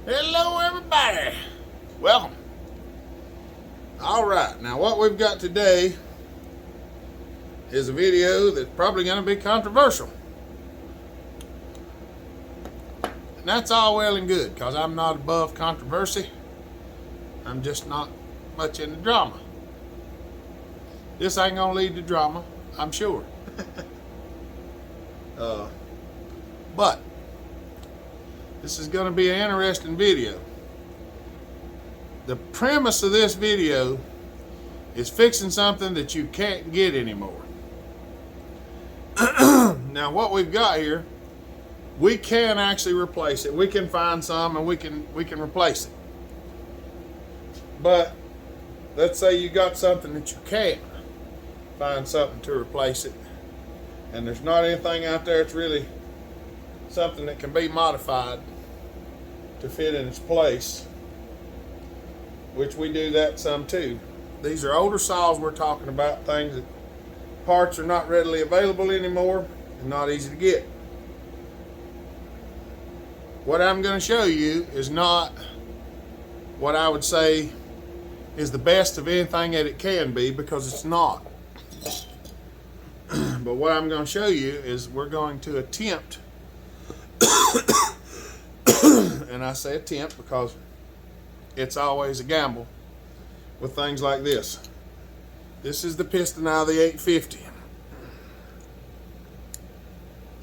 Hello, everybody. Welcome. All right, now what we've got today is a video that's probably going to be controversial. And that's all well and good, because I'm not above controversy. I'm just not much into drama. This ain't going to lead to drama, I'm sure. But this is going to be an interesting video. The premise of this video is fixing something that you can't get anymore. Now what we've got here, we can actually replace it. We can find some and we can replace it. But let's say you got something that you can't find something to replace it, and there's not anything out there that's really something that can be modified to fit in its place, which we do that some too. These are older saws we're talking about, things that parts are not readily available anymore and not easy to get. What I'm going to show you is not what I would say is the best of anything that it can be, because it's not. But what I'm going to show you is we're going to attempt, and I say attempt because it's always a gamble with things like this. This is the piston out of the 850.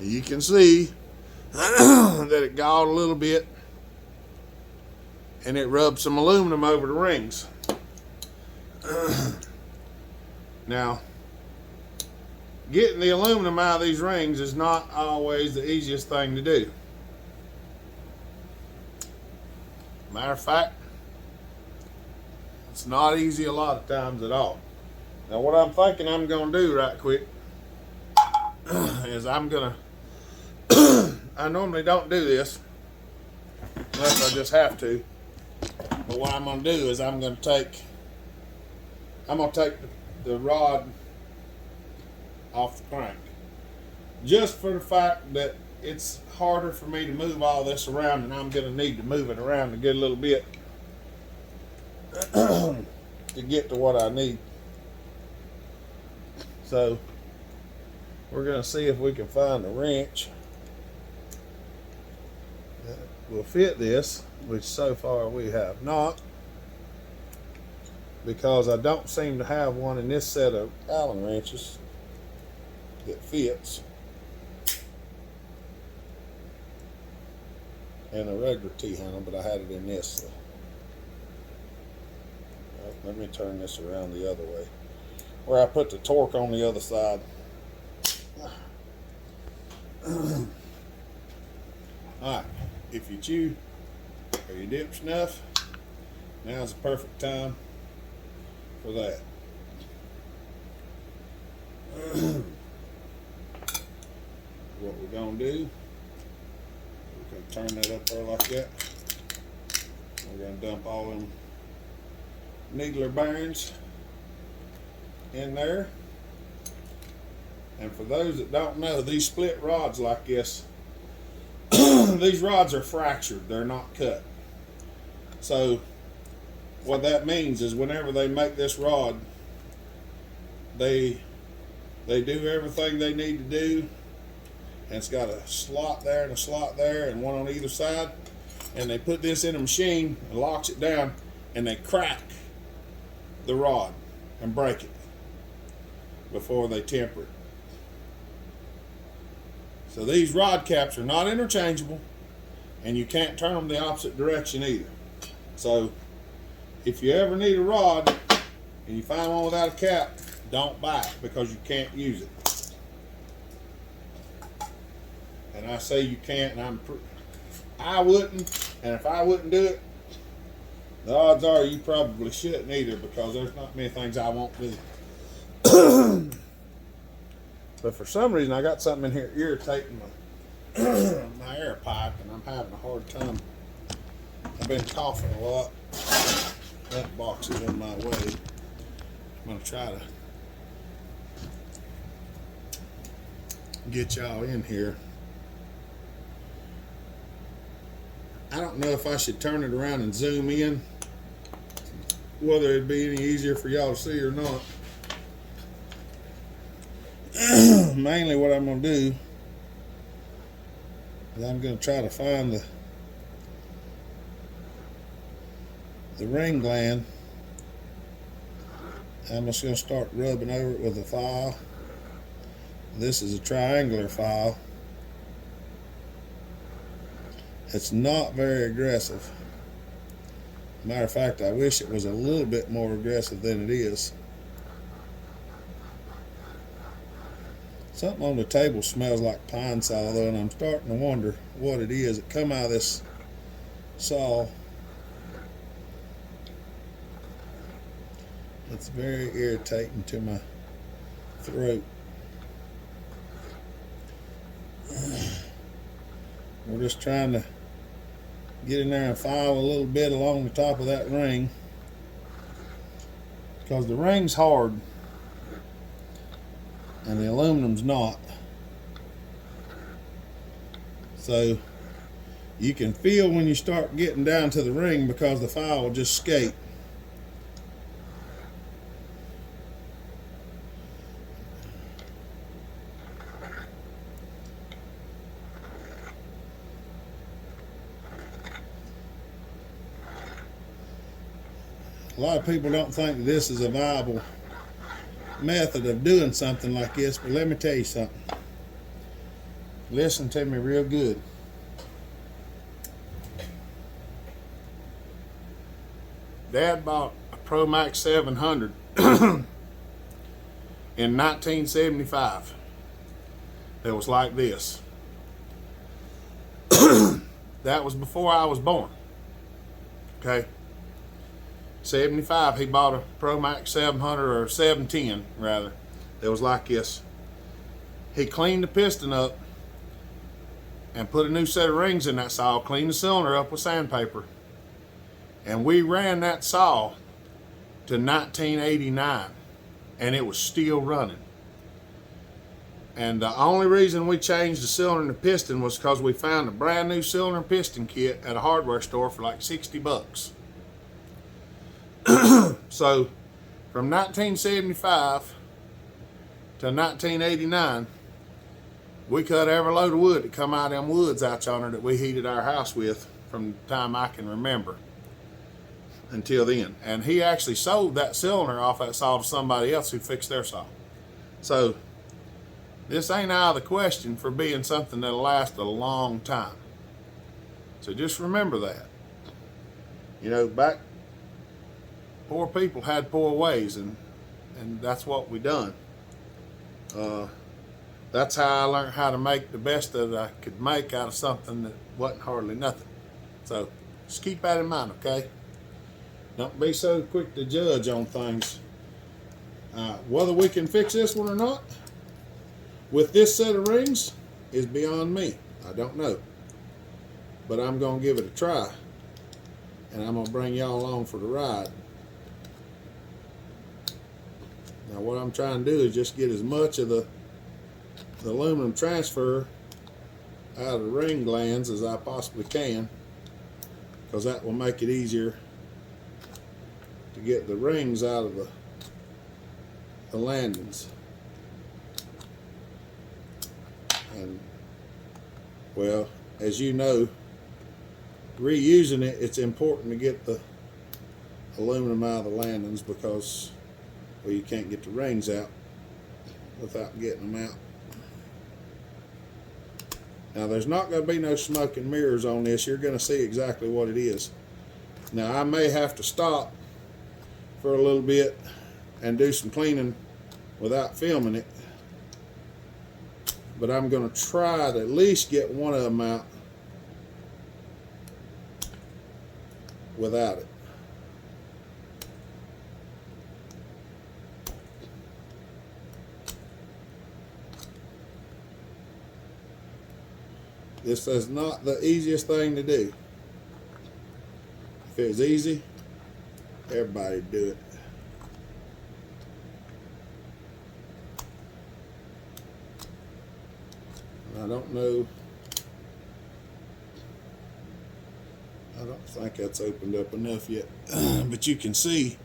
You can see that it galled a little bit and it rubbed some aluminum over the rings. Now, getting the aluminum out of these rings is not always the easiest thing to do. Matter of fact, it's not easy a lot of times at all. Now what I'm thinking I'm going to do right quick is I'm going to, I normally don't do this unless I just have to, but what I'm going to do is I'm going to take the rod off the crank, just for the fact that it's harder for me to move all this around, and I'm going to need to move it around a good little bit to get to what I need. So we're going to see if we can find a wrench that will fit this, which so far we have not, because I don't seem to have one in this set of Allen wrenches that fits, and a regular T-handle, but I had it in this. So. Well, let me turn this around the other way, where I put the torque on the other side. Alright, if you chew or you dip snuff, now's the perfect time for that. What we're going to do, we're going to turn that up there like that. We're going to dump all them needler bearings in there. And for those that don't know, these split rods like this, these rods are fractured, they're not cut. So what that means is whenever they make this rod, they do everything they need to do, and it's got a slot there and a slot there and one on either side, and they put this in a machine and locks it down, and they crack the rod and break it before they temper it. So these rod caps are not interchangeable, and you can't turn them the opposite direction either. So if you ever need a rod and you find one without a cap, don't buy it, because you can't use it. And I say you can't, and I wouldn't, and if I wouldn't do it, the odds are you probably shouldn't either, because there's not many things I won't do. But for some reason I got something in here irritating my air pipe, and I'm having a hard time. I've been coughing a lot. That box is in my way. I'm going to try to get y'all in here I don't know if I should turn it around and zoom in, whether it'd be any easier for y'all to see or not. Mainly what I'm going to do is I'm going to try to find the ring gland. I'm just going to start rubbing over it with a file. This is a triangular file. It's not very aggressive. Matter of fact, I wish it was a little bit more aggressive than it is. Something on the table smells like pine saw though, and I'm starting to wonder what it is. It come out of this saw. It's very irritating to my throat. We're just trying to get in there and file a little bit along the top of that ring, because the ring's hard and the aluminum's not. So you can feel when you start getting down to the ring, because the file will just skate. A lot of people don't think this is a viable method of doing something like this, but let me tell you something. Listen to me real good. Dad bought a Pro Max 700 in 1975 that was like this. That was before I was born. Okay. 75, he bought a Pro Max 700 or 710 rather, that was like this. He cleaned the piston up and put a new set of rings in that saw, cleaned the cylinder up with sandpaper, and we ran that saw to 1989 and it was still running. And the only reason we changed the cylinder and the piston was because we found a brand new cylinder and piston kit at a hardware store for like 60 bucks. So from 1975 to 1989, we cut every load of wood that come out of them woods out yonder that we heated our house with from the time I can remember until then. And he actually sold that cylinder off that saw to somebody else who fixed their saw. So this ain't out of the question for being something that'll last a long time. So just remember that. You know, back poor people had poor ways, and that's what we done. That's how I learned how to make the best that I could make out of something that wasn't hardly nothing. So just keep that in mind, okay? Don't be so quick to judge on things. Whether we can fix this one or not with this set of rings is beyond me. I don't know, but I'm gonna give it a try, and I'm gonna bring y'all along for the ride. Now what I'm trying to do is just get as much of the aluminum transfer out of the ring glands as I possibly can, because that will make it easier to get the rings out of the landings. And well, as you know, reusing it, it's important to get the aluminum out of the landings, because well, you can't get the rings out without getting them out. Now there's not going to be no smoke and mirrors on this. You're going to see exactly what it is. Now I may have to stop for a little bit and do some cleaning without filming it, but I'm going to try to at least get one of them out without it. This is not the easiest thing to do. If it was easy, everybody'd do it. I don't know I don't think that's opened up enough yet. But you can see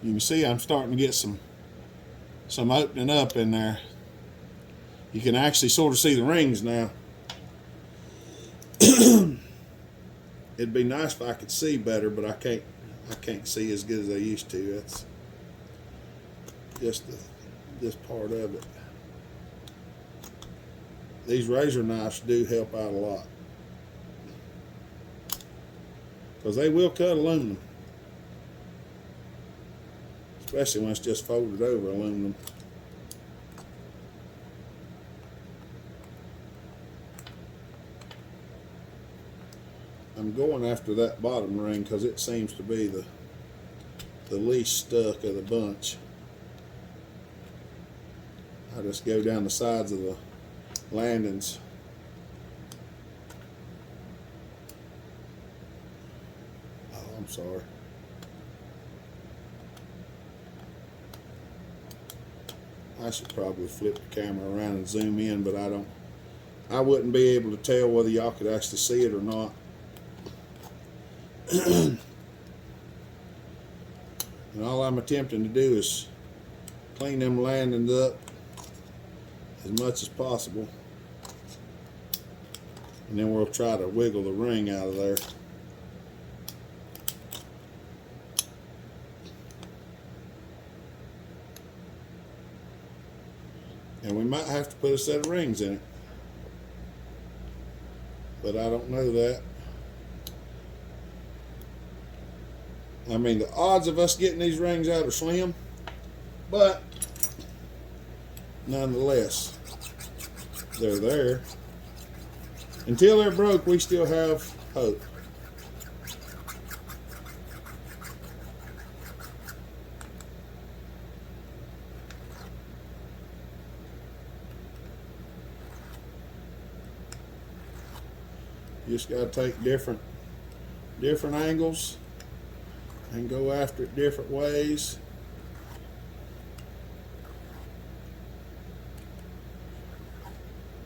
I'm starting to get some opening up in there. You can actually sort of see the rings now. It'd be nice if I could see better, but I can't see as good as I used to. That's just this part of it. These razor knives do help out a lot, because they will cut aluminum, especially when it's just folded over aluminum. I'm going after that bottom ring because it seems to be the least stuck of the bunch. I just go down the sides of the landings. Oh, I'm sorry. I should probably flip the camera around and zoom in, but I wouldn't be able to tell whether y'all could actually see it or not. And all I'm attempting to do is clean them landings up as much as possible, and then we'll try to wiggle the ring out of there. And we might have to put a set of rings in it, but I don't know that. I mean, the odds of us getting these rings out are slim, but nonetheless, they're there. Until they're broke, we still have hope. You just got to take different angles and go after it different ways.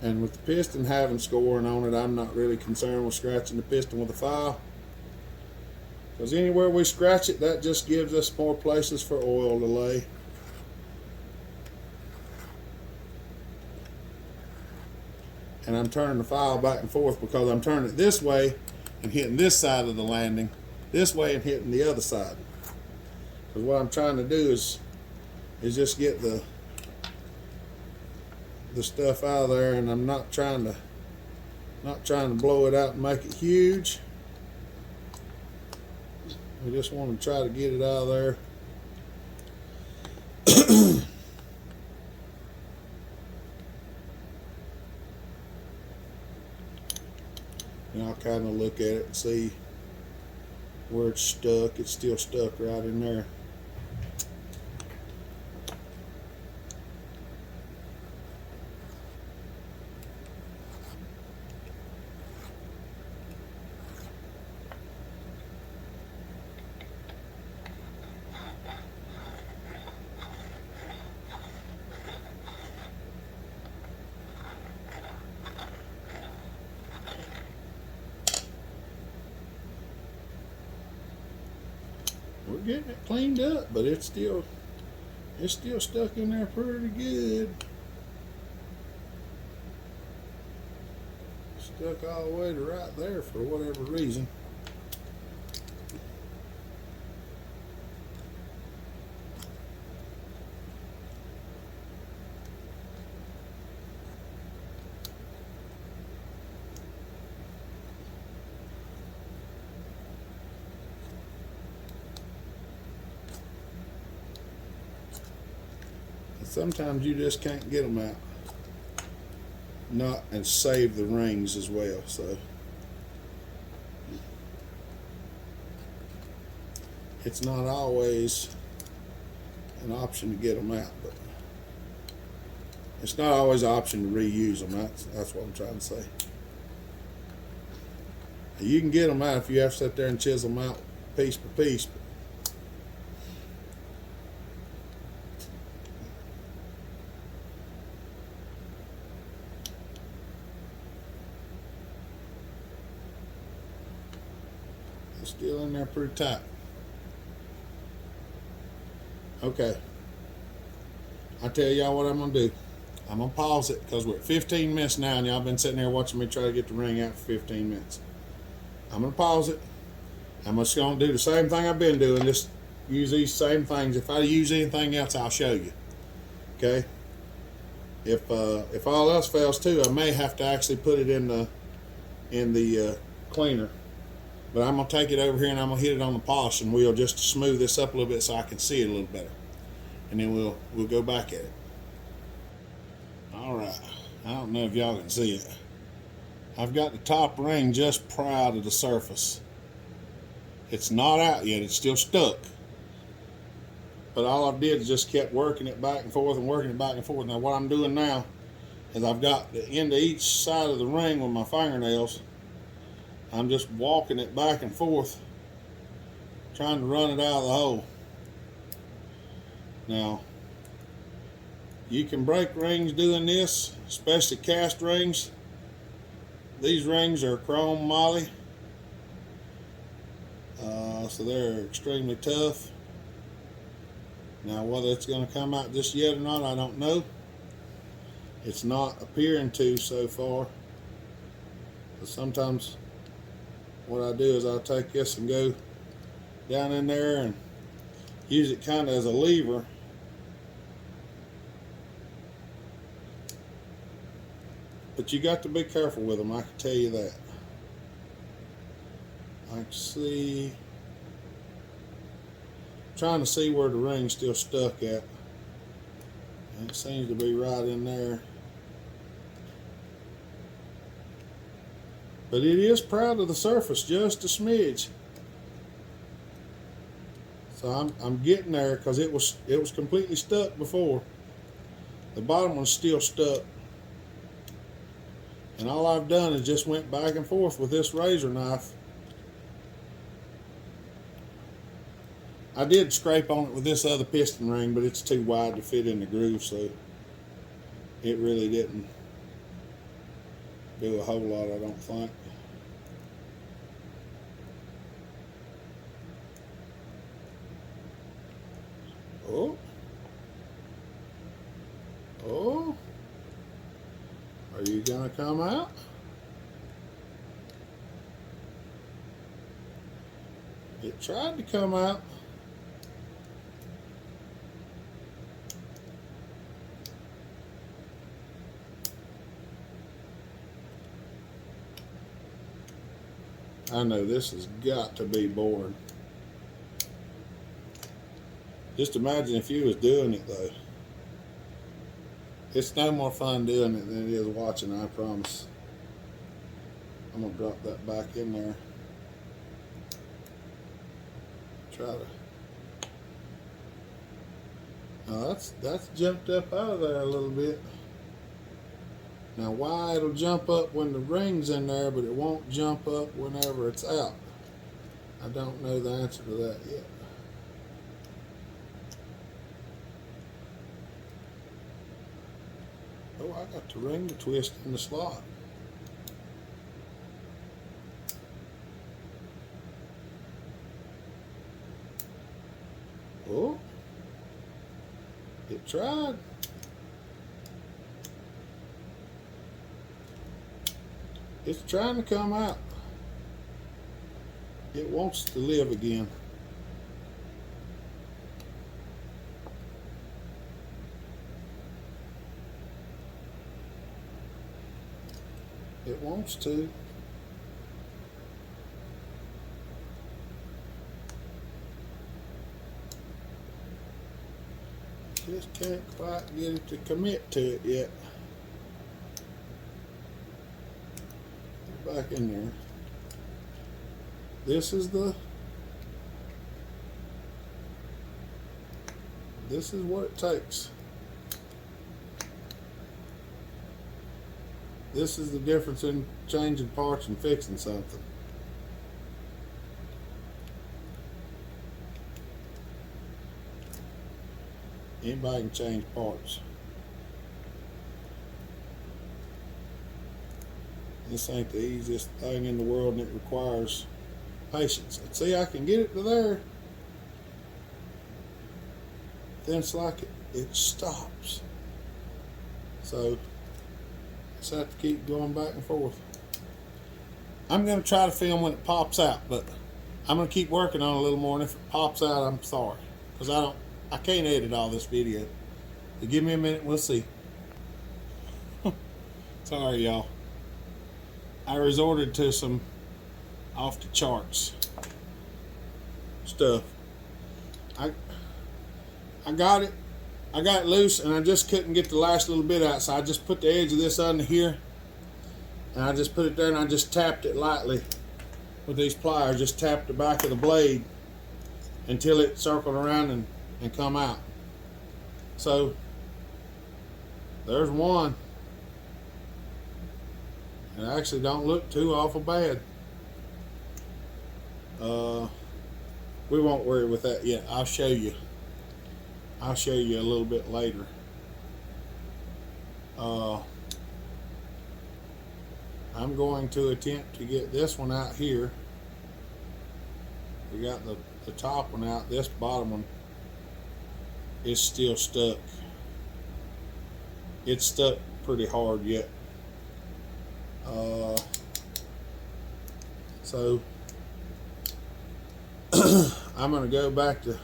And with the piston having scoring on it, I'm not really concerned with scratching the piston with a file, because anywhere we scratch it, that just gives us more places for oil to lay. And I'm turning the file back and forth because I'm turning it this way and hitting this side of the landing, this way and hitting the other side. Because what I'm trying to do is just get the stuff out of there, and I'm not trying to blow it out and make it huge. I just want to try to get it out of there. And I'll kind of look at it and see where it's stuck. It's still stuck right in there. We're getting it cleaned up, but it's still stuck in there pretty good. Stuck all the way to right there for whatever reason. Sometimes you just can't get them out. And save the rings as well. So it's not always an option to get them out, but it's not always an option to reuse them. That's what I'm trying to say. You can get them out if you have to sit there and chisel them out piece by piece. It's still in there pretty tight. Okay. I tell y'all what I'm gonna do. I'm gonna pause it because we're at 15 minutes now, and y'all been sitting there watching me try to get the ring out for 15 minutes. I'm gonna pause it. I'm just gonna do the same thing I've been doing. Just use these same things. If I use anything else, I'll show you. Okay. If all else fails too, I may have to actually put it in the cleaner. But I'm gonna take it over here and I'm gonna hit it on the polishing wheel just to smooth this up a little bit so I can see it a little better. And then we'll go back at it. All right. I don't know if y'all can see it. I've got the top ring just prior to the surface. It's not out yet. It's still stuck. But all I did is just kept working it back and forth and working it back and forth. Now what I'm doing now is I've got the end of each side of the ring with my fingernails. I'm just walking it back and forth, trying to run it out of the hole. Now, you can break rings doing this, especially cast rings. These rings are chrome moly, so they're extremely tough. Now, whether it's going to come out just yet or not, I don't know. It's not appearing to so far. But sometimes what I do is I'll take this and go down in there and use it kind of as a lever. But you got to be careful with them, I can tell you that. I can see, trying to see where the ring's still stuck at. And it seems to be right in there. But it is proud of the surface just a smidge. So I'm getting there because it was completely stuck before. The bottom one's still stuck. And all I've done is just went back and forth with this razor knife. I did scrape on it with this other piston ring, but it's too wide to fit in the groove, so it really didn't do a whole lot, I don't think. Oh. Oh. Are you gonna come out? It tried to come out. I know this has got to be boring. Just imagine if you was doing it though. It's no more fun doing it than it is watching, I promise. I'm gonna drop that back in there. Try to. Now that's jumped up out of there a little bit. Now why it'll jump up when the ring's in there, but it won't jump up whenever it's out, I don't know the answer to that yet. Oh, I got the ring to twist in the slot. Oh, it tried. It's trying to come out. It wants to live again. It wants to. Just can't quite get it to commit to it yet. Back in there. This is what it takes. This is the difference in changing parts and fixing something. Anybody can change parts. This ain't the easiest thing in the world, and it requires Patience. And see, I can get it to there. Then it's like it stops. So just have to keep going back and forth. I'm going to try to film when it pops out, but I'm going to keep working on it a little more, and if it pops out, I'm sorry, because I can't edit all this video. So give me a minute, we'll see. Sorry, y'all. I resorted to some off the charts stuff. I got it loose, and I just couldn't get the last little bit out, so I just put the edge of this under here, and I just put it there, and I just tapped it lightly with these pliers. Just tapped the back of the blade until it circled around and come out. So there's one. It actually don't look too awful bad. We won't worry with that yet. I'll show you a little bit later. I'm going to attempt to get this one out here. We got the top one out. This bottom one is still stuck. It's stuck pretty hard yet. So I'm going to go back to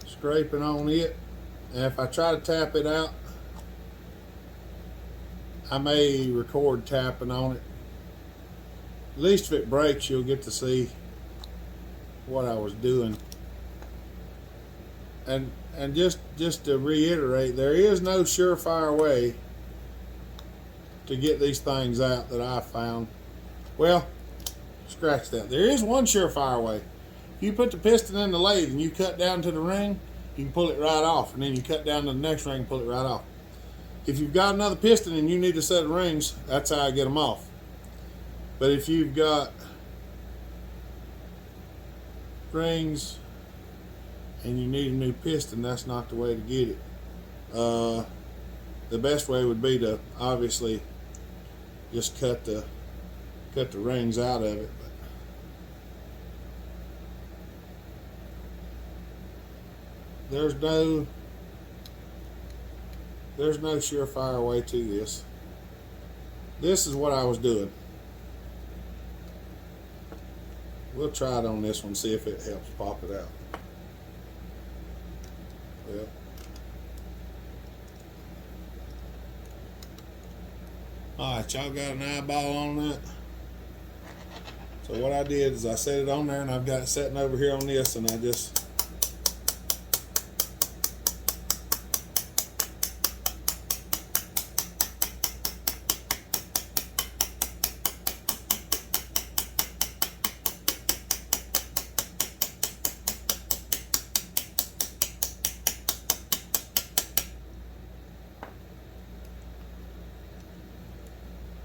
scraping on it, and if I try to tap it out, I may record tapping on it. At least if it breaks, you'll get to see what I was doing. And just to reiterate, there is no surefire way to get these things out that I found. Well, scratch that. There is one surefire way. If you put the piston in the lathe and you cut down to the ring, you can pull it right off, and then you cut down to the next ring and pull it right off. If you've got another piston and you need a set of rings, that's how I get them off. But if you've got rings and you need a new piston, that's not the way to get it. The best way would be to obviously just cut the rings out of it. But there's no surefire way to this. This is what I was doing. We'll try it on this one, see if it helps pop it out. Well, alright, y'all got an eyeball on that? So what I did is I set it on there, and I've got it sitting over here on this, and I just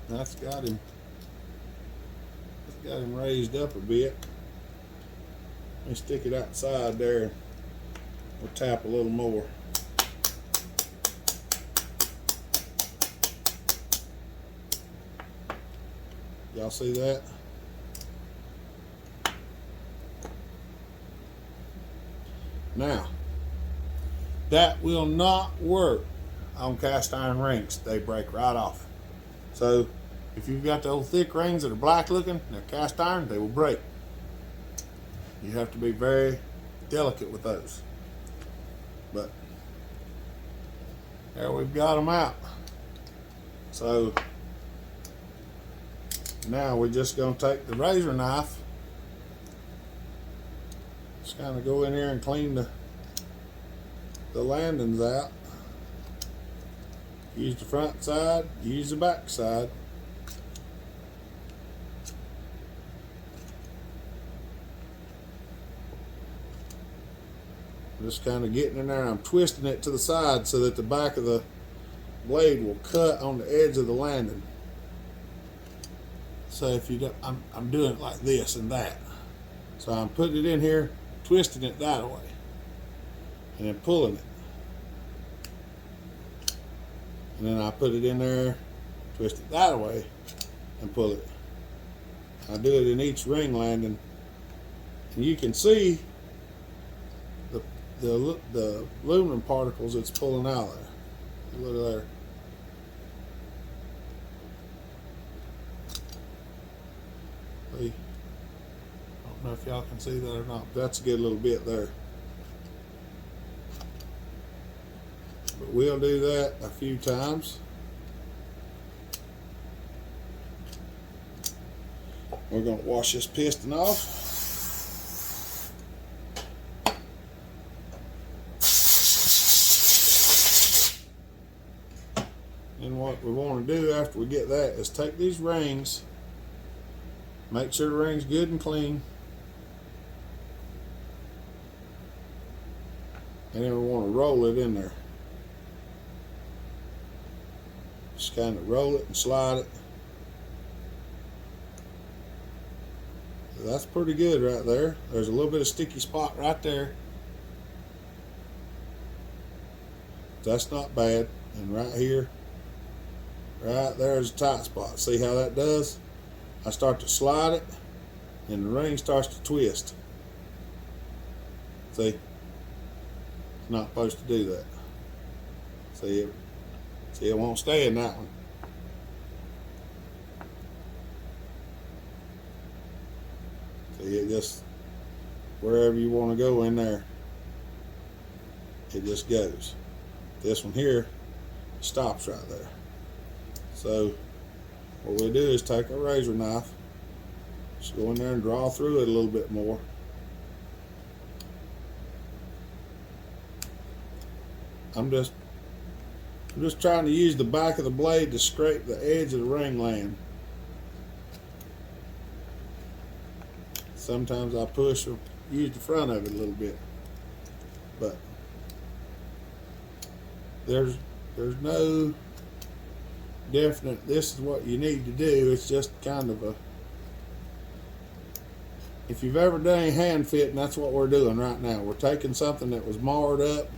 that's got him raised up a bit. Let me stick it outside there. We'll tap a little more. Y'all see that? Now, that will not work on cast iron rings. They break right off. So if you've got the old thick rings that are black looking, they're cast iron, they will break. You have to be very delicate with those. But there, we've got them out. So now we're just going to take the razor knife, just kind of go in here and clean the landings out. Use the front side, use the back side. Just kind of getting in there, and I'm twisting it to the side so that the back of the blade will cut on the edge of the landing. So if you don't, I'm doing it like this and that. So I'm putting it in here, twisting it that way, and then pulling it. And then I put it in there, twist it that way, and pull it. I do it in each ring landing, and you can see the aluminum particles it's pulling out of there. Look at there. See? I don't know if y'all can see that or not, but that's a good little bit there. But we'll do that a few times. We're going to wash this piston off. And what we want to do after we get that is take these rings, make sure the ring's good and clean, and then we want to roll it in there. Just kind of roll it and slide it. So that's pretty good right there. There's a little bit of sticky spot right there. That's not bad. And right here, right there's a tight spot. See how that does? I start to slide it and the ring starts to twist. See? It's not supposed to do that. See it won't stay in that one. See, it just, wherever you want to go in there, it just goes. This one here stops right there. So what we do is take a razor knife, just go in there and draw through it a little bit more. I'm just trying to use the back of the blade to scrape the edge of the ring land. Sometimes I push or use the front of it a little bit, but there's no definite this is what you need to do. It's just kind of a, if you've ever done any hand fitting, that's what we're doing right now. We're taking something that was marred up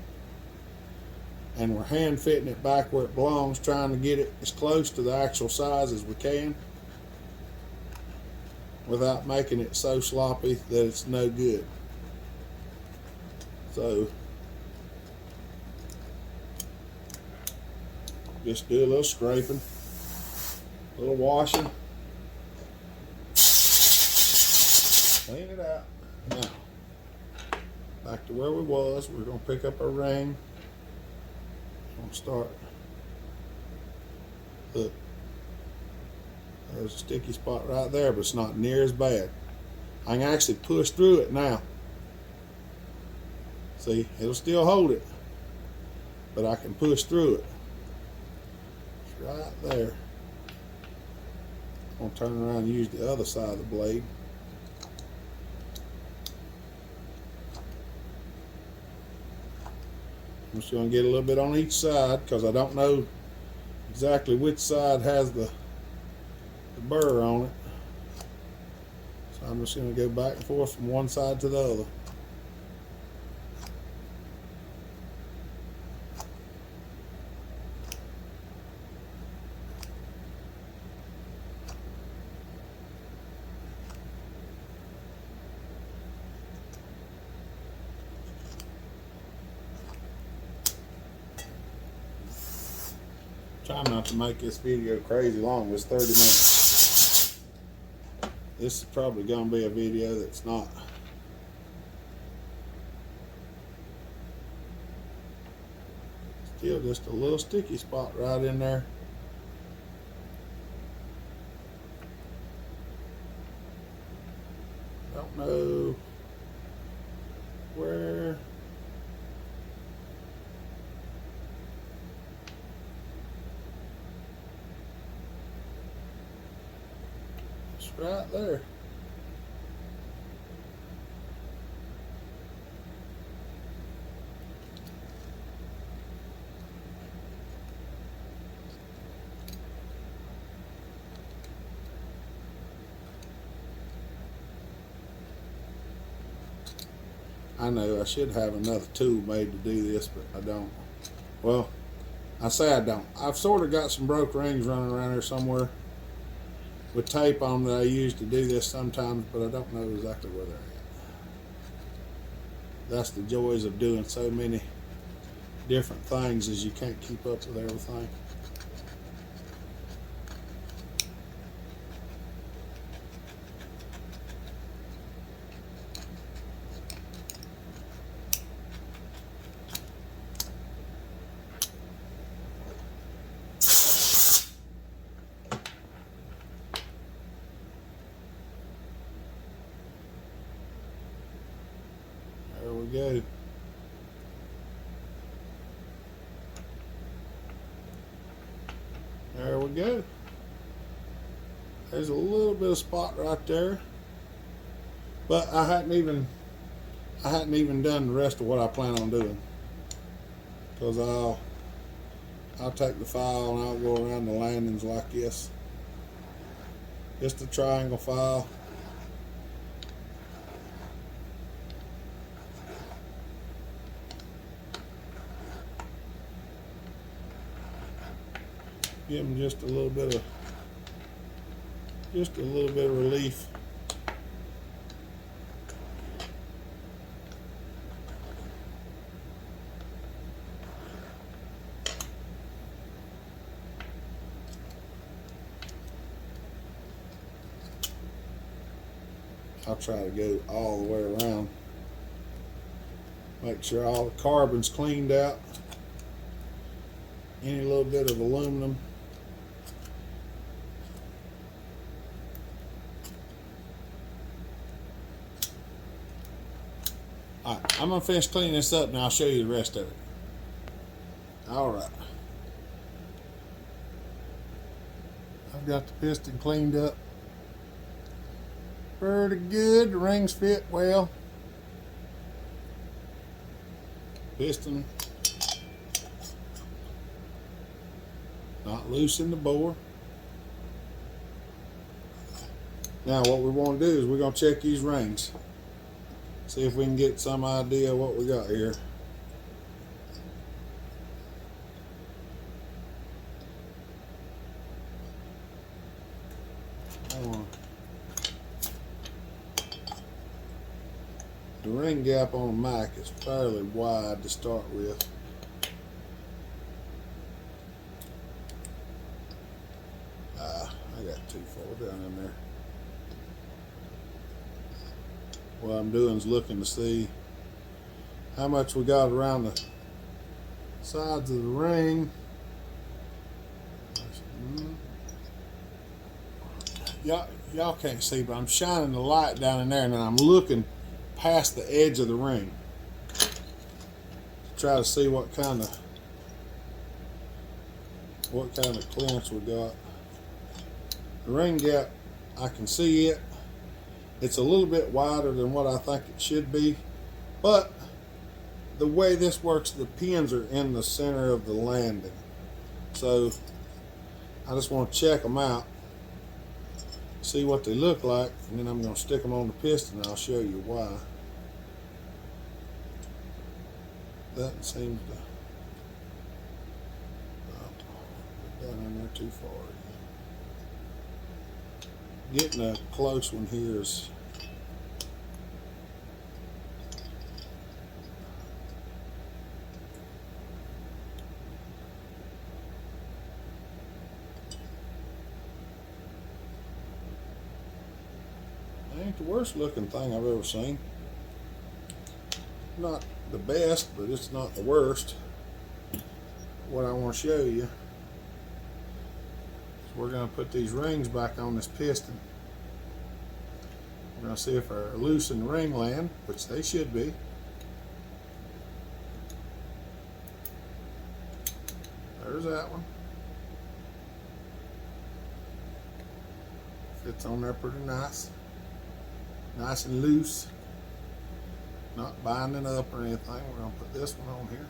and we're hand fitting it back where it belongs, trying to get it as close to the actual size as we can without making it so sloppy that it's no good. So just do a little scraping, a little washing, clean it out. Now, back to where we was, we're going to pick up our ring. I'm going to start. Look, there's a sticky spot right there, but it's not near as bad. I can actually push through it now. See, it'll still hold it, but I can push through it. It's right there. I'm going to turn around and use the other side of the blade. I'm just going to get a little bit on each side because I don't know exactly which side has the burr on it. So I'm just going to go back and forth from one side to the other. Try not to make this video crazy long. It's 30 minutes. This is probably going to be a video that's not. Still just a little sticky spot right in there. Don't know where. Right there. I know I should have another tool made to do this, but I don't. Well, I say I don't. I've sort of got some broke rings running around here somewhere. with tape on that I use to do this sometimes, but I don't know exactly where they're at. That's the joys of doing so many different things, is you can't keep up with everything. There we go. There we go. There's a little bit of spot right there, but I hadn't even done the rest of what I plan on doing, because I'll take the file and I'll go around the landings like this, just a triangle file. Give them just a little bit of relief. I'll try to go all the way around. Make sure all the carbon's cleaned out. Any little bit of aluminum. Alright, I'm going to finish cleaning this up and I'll show you the rest of it. Alright. I've got the piston cleaned up pretty good. The rings fit well. Piston not loose in the bore. Now what we want to do is we're going to check these rings. See if we can get some idea of what we got here. The ring gap on the Mac is fairly wide to start with. I got too far down in there. What I'm doing is looking to see how much we got around the sides of the ring. Y'all can't see, but I'm shining the light down in there, and then I'm looking past the edge of the ring to try to see what kind of clearance we got. The ring gap, I can see it. It's a little bit wider than what I think it should be, but the way this works, the pins are in the center of the landing, so I just want to check them out, see what they look like, and then I'm going to stick them on the piston and I'll show you why. That seems to get down in there too far. Getting a close one here is ain't the worst looking thing I've ever seen. Not the best, but it's not the worst. What I want to show you is we're going to put these rings back on this piston. We're going to see if they're loose in the ring land, which they should be. There's that one. Fits on there pretty nice. Nice and loose. Not binding up or anything. We're going to put this one on here.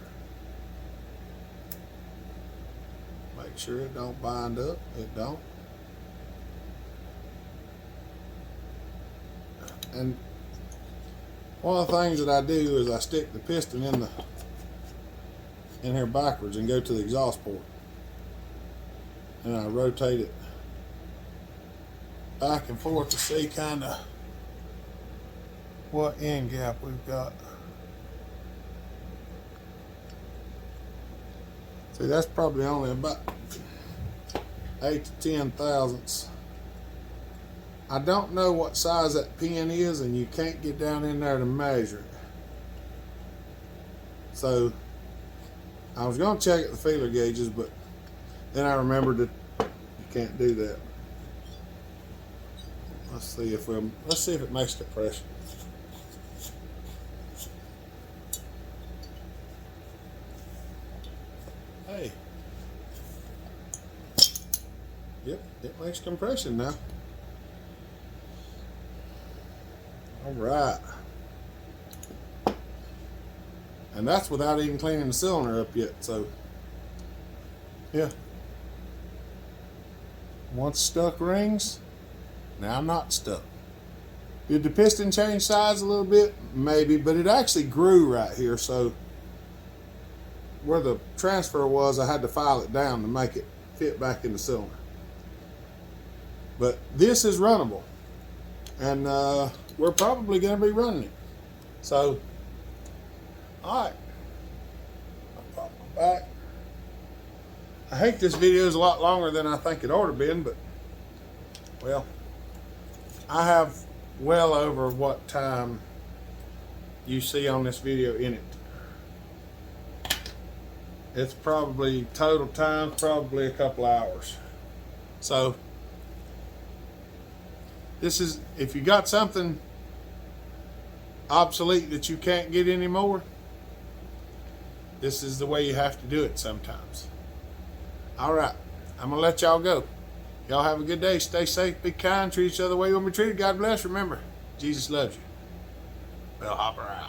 Make sure it don't bind up. It don't. And one of the things that I do is I stick the piston in here backwards and go to the exhaust port. And I rotate it back and forth to see kind of what end gap we've got. See, that's probably only about 8 to 10 thousandths. I don't know what size that pin is, and you can't get down in there to measure it. So I was going to check at the feeler gauges, but then I remembered that you can't do that. Let's see if it makes compression. Hey. Yep, it makes compression now. All right. And that's without even cleaning the cylinder up yet, so yeah. Once stuck rings, now not stuck. Did the piston change size a little bit? Maybe, but it actually grew right here, so where the transfer was, I had to file it down to make it fit back in the cylinder. But this is runnable, and we're probably going to be running it. So, all right, I'll pop my back. I hate this video is a lot longer than I think it ought to have been, but well, I have well over what time you see on this video in it. It's probably total time, probably a couple hours. So this is, if you got something obsolete that you can't get anymore, this is the way you have to do it sometimes. All right, I'm gonna let y'all go. Y'all have a good day. Stay safe, be kind, treat each other the way you want to be treated. God bless. Remember, Jesus loves you. Bellhopper out.